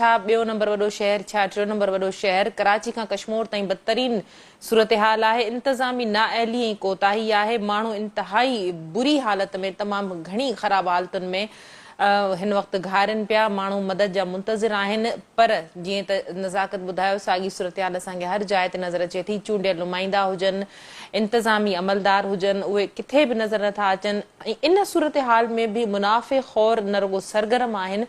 छा ॿियो नंबर वॾो शहर, छा टियों नंबर वॾो शहर? कराची खां कश्मीर ताईं बदतरीन सूरत हाल आहे। इंतज़ामी नाअहली ऐं कोताही आहे। माण्हू इंतहाई बुरी हालत में, तमामु घणी ख़राब हालतुनि में हिन वक़्तु घारनि पिया। माण्हू मदद जा मुंतज़िर आहिनि, पर जीअं त नज़ाकत ॿुधायो, साॻी सूरत हाल असांखे हर जाइ ते नज़र अचे थी। चूंडियल नुमाइंदा हुजनि, इंतज़ामी अमलदार हुजनि, उहे किथे बि नज़र नथा अचनि। ऐं इन सूरत हाल में बि मुनाफ़े ख़ौर न रुॻो सरगर्म आहिनि,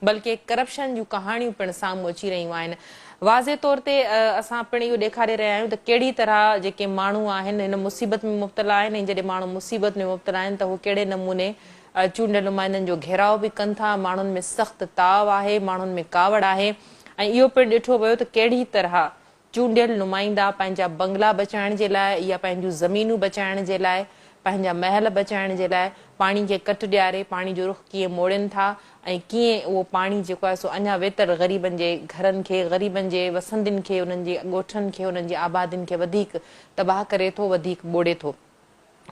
बल्कि करप्शन जूं कहाणियूं पिणु साम्हूं अची रहियूं आहिनि। वाज़े तौर ते असां पिणु इहो ॾेखारे रहिया आहियूं त कहिड़ी तरह जेके माण्हू आहिनि हिन मुसीबत में मुब्तला आहिनि, ऐं जॾहिं माण्हू मुसीबत में मुब्तला आहिनि त हू कहिड़े नमूने चूंडियल नुमाइंदनि जो घेराव बि कनि था। माण्हुनि में सख़्तु ताव आहे, माण्हुनि में कावड़ आहे, ऐं इहो पिणु ॾिठो वियो त कहिड़ी तरह चूंडियल नुमाइंदा पंहिंजा बंगला बचाइण जे लाइ या पंहिंजूं ज़मीनूं बचाइण जे लाइ, पंहिंजा महल बचाइण जे लाइ पाणी खे कट ॾियारे पाणी जो रुख कीअं मोड़नि था, ऐं कीअं उहो पाणी जेको आहे सो अञा वेतर ग़रीबनि जे घरनि खे, ग़रीबनि जे वसंदियुनि खे, उन्हनि जे ॻोठनि खे, उन्हनि जी आबादियुनि खे वधीक तबाह करे थो, वधीक ॿोड़े थो।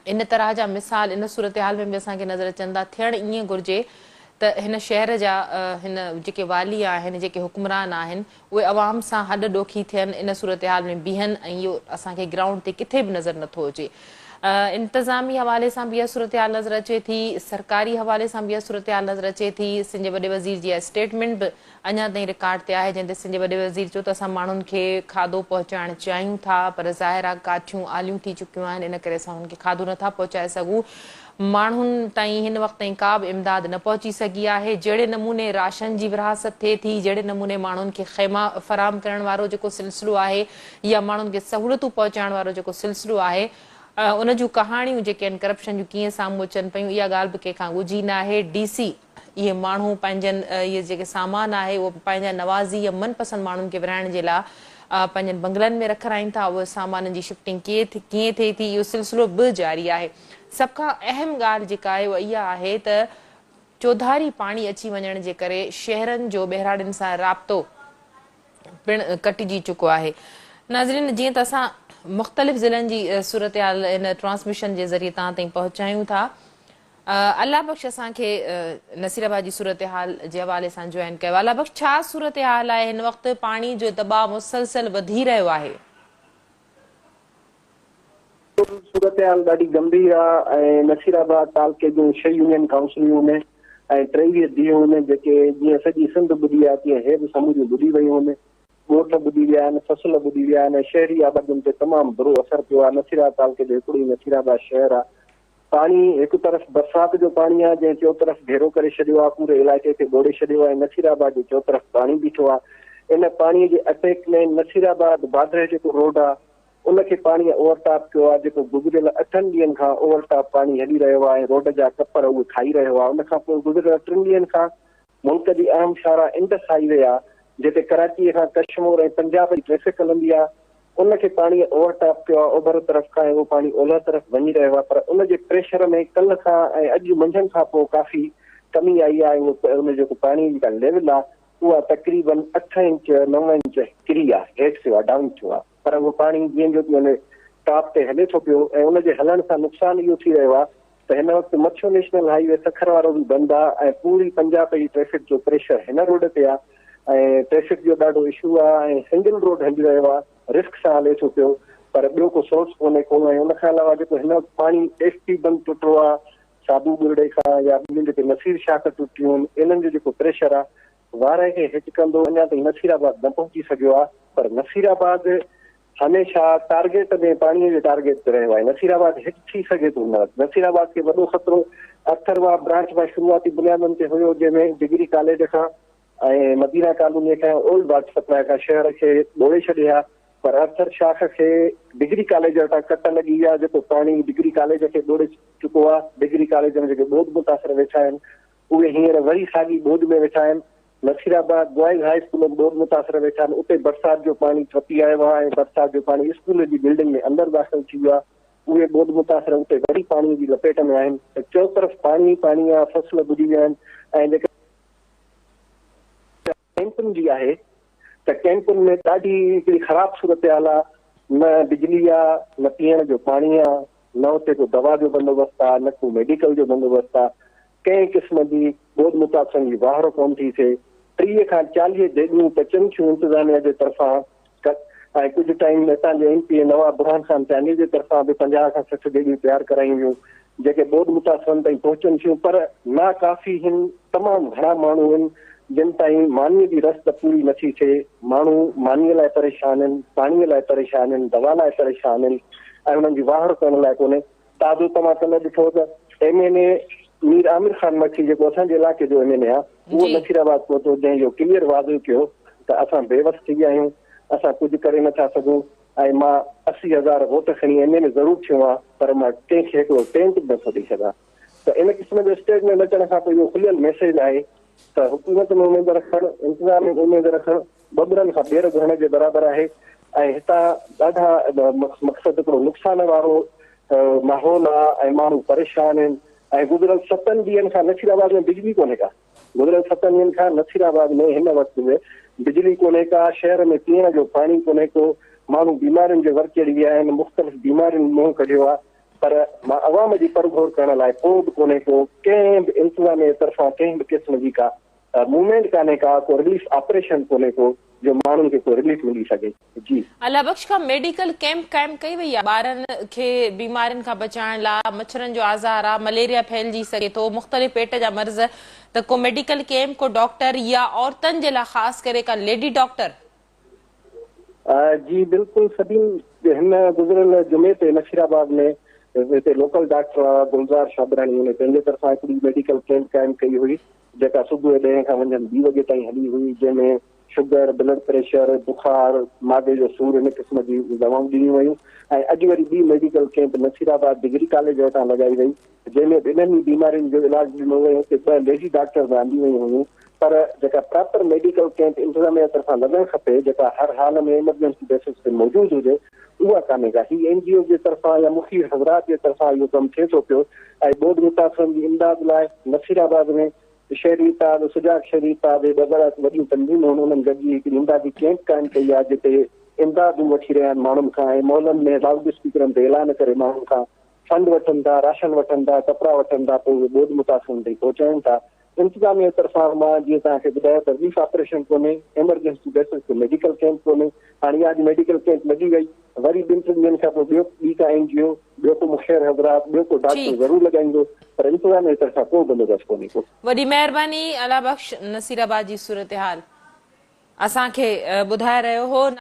इन तरह जा मिसाल इन सूरत हाल में बि असांखे नज़र अचनि था। थियणु ईअं घुरिजे त हिन शहर जा हिन जेके वाली आहिनि, जेके हुक्मरान आहिनि, उहे अवाम सां हॾ ॾोखी थियनि, इन सूरत हाल में बीहनि, ऐं इहो असांखे ग्राउंड ते किथे बि नज़र नथो अचे। इंतज़ामी हवाले सां बि इहा सूरत हाल नज़र अचे थी, सरकारी हवाले सां बि इहा सूरत हाल नज़र अचे थी। सिंध वॾे वज़ीर जी स्टेटमेंट बि अञा ताईं रिकॉर्ड ते आहे, जंहिं ते सिंध वॾे वज़ीर चयो त असां माण्हुनि खे खाधो पहुचाइणु चाहियूं था, पर ज़ाहिर आहे काठियूं आलियूं थी चुकियूं आहिनि, इन करे असां हुननि खे खाधो नथा पहुचाए सघूं। माण्हुनि ताईं हिन वक़्त ताईं का बि इमदाद न पहुची सघी आहे। जहिड़े नमूने राशन जी विरहासत थिए थी, जहिड़े नमूने माण्हुनि खे ख़ैमा फ़राहम करण वारो जेको सिलसिलो आहे, या माण्हुनि खे सहूलियतूं पहुचाइण वारो जेको सिलसिलो आहे, उन जूं कहाणियूं जेके आहिनि करप्शन जूं कीअं साम्हूं अचनि पियूं, इहा ॻाल्हि बि कंहिंखां ॻुझी न आहे। DC इहे माण्हू पंहिंजनि इहे जेके सामान आहे उहो पंहिंजा नवाज़ी या मनपसंदि माण्हुनि खे विराइण जे लाइ पंहिंजनि बंगलनि में रखाराइनि था। उहे सामाननि जी शिफ्टिंग कीअं थिए थी, इहो सिलसिलो बि जारी आहे। सभ खां अहम ॻाल्हि जेका आहे उहा इहा आहे त चौधारी पाणी अची वञण जे करे शहरनि जो ॿहिराड़ियुनि सां राब्तो पिणु कटिजी चुको आहे। नाज़रीन, जीअं त असां मुख़्तलिफ़ ज़िलनि जी सूरत हाल इन ट्रांसमिशन जे ज़रिए तव्हां ताईं पहुचायूं था। अल्लाह बख़्श असांखे नसीराबाद जी सूरत हाल जे हवाले सां जॉइन कयो। अल्लाह बख़्श, छा सूरत हाल आहे हिन वक़्तु? पाणी जो दबाव मुसलसल वधी रहियो आहे। सूरत हाल ॾाढी गंभीर आहे ऐं नसीराबाद तालुके जूं 6 यूनियन काउंसिलियूं आहिनि ऐं 23 धीअरूं आहिनि, जेके जीअं सॼी सिंध ॿुधी आहे तीअं हे बि समूरियूं ॿुधी वियूं आहिनि। ॻोठ ॿुधी विया आहिनि, फसल ॿुधी विया आहिनि, शहरी आबादियुनि ते तमामु बुरो असरु पियो आहे। नसीराबाद तालुके जो हिकिड़ो ई नसीराबाद शहर आहे। पाणी हिकु तरफ़ बरसाति जो पाणी आहे जंहिं चो तरफ़ घेरो करे छॾियो आहे, पूरे इलाइक़े खे ॿोड़े छॾियो आहे। नसीराबाद जे चो तरफ़ पाणी बीठो आहे। इन पाणीअ जे अटैक में नसीराबाद बादरे जेको रोड आहे उनखे पाणी ओवरटॉप कयो आहे, जेको गुज़िरियल 8 ॾींहंनि खां ओवरटॉप पाणी हली रहियो आहे ऐं रोड जा कपर उहे खाई रहियो आहे। उनखां पोइ गुज़िरियल 3 ॾींहंनि खां मुल्क जी अहम शाहरा इंडस हाईवे आहे, जिते कराची खां कश्मीर ऐं पंजाब जी ट्रैफिक हलंदी आहे, उनखे पाणी ओवरटॉप कयो आहे। ओभर तरफ़ खां उहो पाणी ओलह तरफ़ वञी रहियो आहे, पर उनजे प्रेशर में कल्ह खां ऐं अॼु मंझंदि खां पोइ काफ़ी कमी आई आहे। उन जेको पाणी जी लेवल आहे उहा तक़रीबन 8 इंच 9 इंच किरी आहे, हेठि थियो आहे, डाउन थियो आहे। पर उहो पाणी जीअं जो उन टॉप ते हले थो पियो ऐं उनजे हलण सां नुक़सानु इहो थी रहियो आहे त हिन वक़्तु मच्छो नेशनल हाईवे सखर वारो बि बंदि आहे ऐं पूरी पंजाब जी ट्रैफिक जो प्रेशर हिन रोड ते आहे ऐं ट्रैफिक जो ॾाढो इशू आहे ऐं सिंगल रोड हली रहियो आहे, रिस्क सां हले थो पियो, पर ॿियो को सोर्स कोन्हे को। ऐं उनखां अलावा जेको हिन वक़्तु पाणी एसटी बंदि टुटो आहे साबू ॿुरड़े खां, या ॿियूं जेके नसीर शाख टुटियूं आहिनि, इन्हनि जो जेको प्रेशर आहे वार खे हिचकंदो। अञा ताईं नसीराबाद न पहुची सघियो आहे, पर नसीराबाद हमेशह टारगेट में पाणीअ जे टारगेट ते रहियो आहे। नसीराबाद हिट थी सघे थो न। नसीराबाद खे वॾो ख़तरो अथरवा ब्रांच में शुरूआती बुनियादनि ते हुयो, जंहिंमें डिग्री कॉलेज खां ऐं मदीना कॉलोनी खां ओल्ड वाटर सप्लाई खां शहर खे ॿोड़े छॾिया, पर अथर शाख खे डिग्री कॉलेज वटां कट लॻी आहे, जेको पाणी डिग्री कॉलेज खे ॿोड़े चुको आहे। डिग्री कॉलेज में जेके ॿोध मुतासिर वेठा आहिनि उहे हींअर वरी साॻी ॿोध में वेठा आहिनि। नसीराबाद बॉयज़ हाई स्कूल में ॿोध मुतासिर वेठा आहिनि, उते बरसाति जो पाणी टपी आयो आहे ऐं बरसाति जो पाणी स्कूल जी बिल्डिंग में अंदरि दाख़िल थी वियो आहे। उहे ॿोध मुतासिर उते वरी पाणी जी लपेट में आहिनि त चौ तरफ़ पाणी पाणी आहे, फसल ॿुधी विया आहिनि। ऐं जेके कैंपुनि जी आहे त कैंपुनि में ॾाढी हिकिड़ी ख़राबु सूरत हाल आहे। न बिजली आहे, न पीअण जो पाणी आहे, न उते को दवा जो बंदोबस्तु आहे, न को मेडिकल जो बंदोबस्तु आहे। कंहिं क़िस्म जी ॿोध मुतासिर जी वाहरो कोन थी थिए। 30 खां 40 जॻहियूं पचनि थियूं इंतज़ामिया जे तरफ़ां। ऐं कुझु टाइम असांजे MP नवाब बुरहान खान चांदी जे तरफ़ां बि 50 खां 60 जॻहियूं तयारु करायूं वियूं जेके बोर्ड मुतासिरनि ताईं पहुचनि थियूं, पर नाकाफ़ी आहिनि। तमामु घणा माण्हू आहिनि जिन ताईं मानीअ जी रस पूरी नथी थिए। माण्हू मानीअ लाइ परेशान आहिनि, पाणीअ लाइ परेशान आहिनि, दवा लाइ परेशान आहिनि ऐं हुननि जी वाहड़ करण लाइ कोन्हे। ताज़ो तव्हां कल्ह ॾिठो त MNA मीर आमिर खान मच्छी जेको असांजे इलाइक़े जो MNA आहे, उहो जी। नसीराबाद पहुतो, जंहिंजो क्लियर वाज़ो कयो त असां बेवस थी विया आहियूं, असां कुझु करे नथा सघूं ऐं मां 80,000 वोट खणी MNA ज़रूरु थियो आहे, पर मां कंहिंखे हिकिड़ो टेंट बि नथो ॾेई सघां। त इन क़िस्म जो स्टेज में अचण खां पोइ इहो खुलियल मैसेज आहे त हुकूमत में उमेद रखणु, इंतज़ाम में उमेद रखणु ॿॿरनि खां ॿेर घुरण जे बराबरि आहे। ऐं हितां ॾाढा मक़सदु हिकिड़ो नुक़सान वारो माहौल आहे ऐं माण्हू परेशान आहिनि। ऐं गुज़िरियल 7 ॾींहंनि खां नसीराबाद में बिजली कोन्हे का। गुज़िरियल 7 ॾींहंनि खां नसीराबाद में हिन वक़्त में बिजली कोन्हे का, शहर में पीअण जो पाणी कोन्हे को, माण्हू बीमारियुनि जे वर चढ़ी विया आहिनि, मुख़्तलिफ़ बीमारियुनि मुंहुं कढियो आहे। पर मां अवाम जी परघोर करण लाइ को बि कोन्हे को, कंहिं बि इंतज़ामिया जे तरफ़ां कंहिं बि क़िस्म जी का मूवमेंट कान्हे का, को रिलीफ ऑपरेशन कोन्हे को जो माण्हुनि खे को रिलीफ मिली सघे। जी अला बख्श खां मेडिकल कैंप क़ाइम कई वई आहे ॿारनि खे बीमारियुनि खां बचाइण लाइ। मच्छरनि जो आज़ार आहे, मलेरिया फैलिजी सघे थो, मुख़्तलिफ़ पेट जा मर्ज़, त को मेडिकल कैंप, को डॉक्टर या औरतुनि जे लाइ ख़ासि करे का लेडी डॉक्टर? जी बिल्कुलु। सभिनी हिन गुज़िरियल जुमे ते नसीराबाद में हिते लोकल डॉक्टर गुलज़ार शाबरानी हुन पंहिंजे तरफ़ां हिकिड़ी मेडिकल कैंप क़ाइम कई हुई जेका सुबुह 10 खां वञनि 2 वॻे ताईं हली हुई, जंहिंमें शुगर, ब्लड प्रेशर, बुखार, मादे जो सूर, इन क़िस्म जी दवाऊं ॾिनियूं वयूं। ऐं अॼु वरी ॿी medical camp Nasirabad degree college वटां लॻाई वई, जंहिंमें ॿिन्हिनि बीमारियुनि जो इलाज ॾिनो वियो। हुते 2 लेडी डॉक्टर बि आंदियूं वयूं हुयूं, पर जेका प्रॉपर मेडिकल कैंप इंतज़ामिया तरफ़ां लॻणु खपे, जेका हर हाल में इमरजेंसी बेसिस ते मौजूदु हुजे, उहा कान्हे का। ही NGO जे तरफ़ां या मुखीर हज़रात जे तरफ़ां इहो कमु थिए थो पियो। ऐं बोर्ड मुतासिरनि जी इमदाद लाइ नसीराबाद में शहरी ताब, सुजाग शहरी ताब, 2 वॾियूं तंज़ीमूं आहिनि, उन्हनि गॾिजी हिकिड़ी इमदादी कैंप क़ाइमु कई आहे जिते इमदादूं वठी रहिया आहिनि माण्हुनि खां। ऐं मॉलनि में लाउड स्पीकरनि ते ऐलान करे माण्हुनि खां फंड वठनि था, राशन वठनि था, कपिड़ा वठनि था, पोइ उहे बोर्ड मुतासिरनि ताईं पहुचाइनि था। इंतज़ामिया जे तरफ़ां मां जीअं तव्हांखे ॿुधायो त रिलीफ ऑपरेशन कोन्हे, इमरजेंसी बेसिस ते मेडिकल कैंप कोन्हे। हाणे इहा मेडिकल कैंप लॻी वई, वरी 2-3 ॾींहंनि खां पोइ ॿी का NGO, ॿियो को मुखिर हज़रात, ॿियो को डॉक्टर ज़रूरु लॻाईंदो, पर इंतज़ामिया जे तरफ़ां को बंदोबस्तु कोन्हे को। वॾी महिरबानी अला बख्श, नसीराबाद जी सूरत हाल असांखे ॿुधाए रहियो हो।